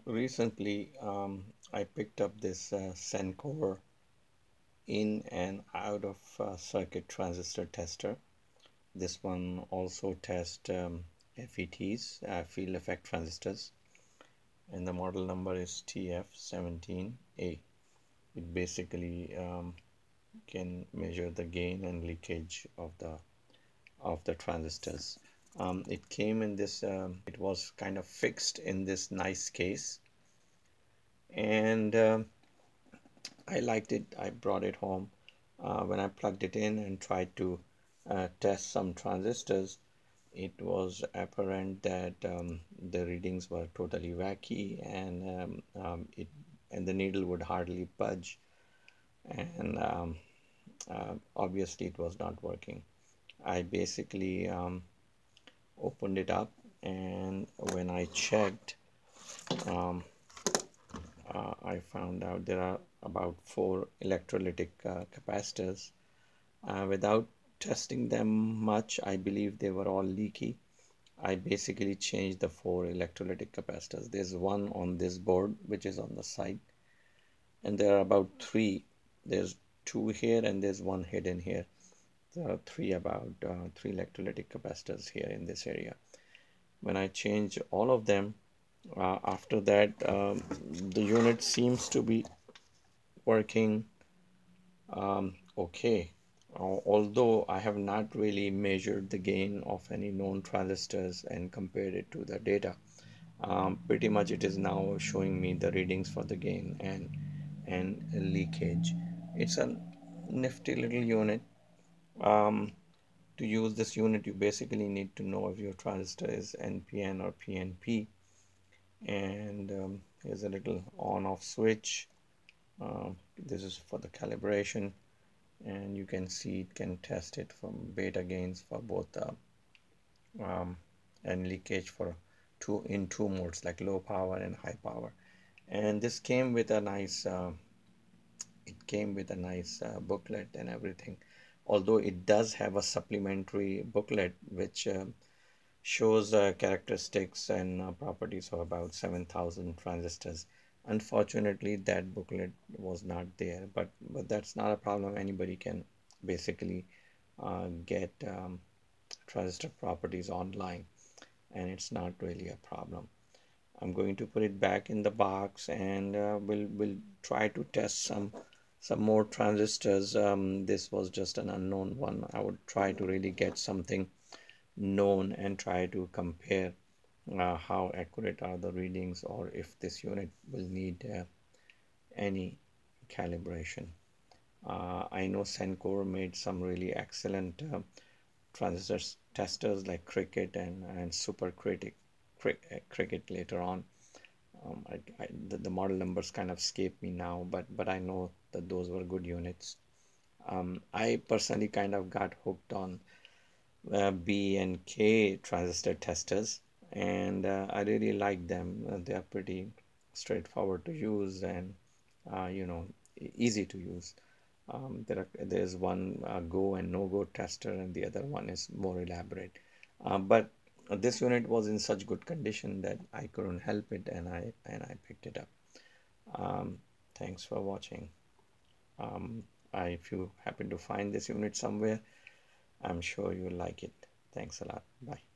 So recently I picked up this SENCORE in and out of circuit transistor tester. This one also tests FETs, field effect transistors, and the model number is TF-17A. It basically can measure the gain and leakage of the transistors. It came in this, it was kind of fixed in this nice case, and I liked it. I brought it home. When I plugged it in and tried to test some transistors, it was apparent that the readings were totally wacky, and the needle would hardly budge, and obviously it was not working. I basically opened it up, and when I checked, I found out there are about 4 electrolytic capacitors. Without testing them much, I believe they were all leaky. I basically changed the 4 electrolytic capacitors. There's one on this board, which is on the side, and there are about 3. There's 2 here, and there's one hidden here. There are 3 electrolytic capacitors here in this area. When I change all of them, after that, the unit seems to be working okay. Although I have not really measured the gain of any known transistors and compared it to the data, pretty much it is now showing me the readings for the gain and leakage. It's a nifty little unit. To use this unit, you basically need to know if your transistor is NPN or PNP. And here's a little on-off switch. This is for the calibration, and you can see it can test it from beta gains for both and leakage for two modes, like low power and high power. And this came with a nice booklet and everything, although it does have a supplementary booklet which shows characteristics and properties of about 7,000 transistors. Unfortunately, that booklet was not there, but that's not a problem. Anybody can basically get transistor properties online, and it's not really a problem. I'm going to put it back in the box, and we'll try to test some more transistors. This was just an unknown one. I would try to really get something known and try to compare how accurate are the readings, or if this unit will need any calibration. I know SENCORE made some really excellent transistor testers like Cricket and Super Cricket later on. The model numbers kind of escape me now, but I know that those were good units. I personally kind of got hooked on B and K transistor testers, and I really like them. They are pretty straightforward to use, and easy to use. There's one go and no go tester, and the other one is more elaborate. But this unit was in such good condition that I couldn't help it, and I picked it up. Thanks for watching. If you happen to find this unit somewhere, I'm sure you'll like it. Thanks a lot. Bye.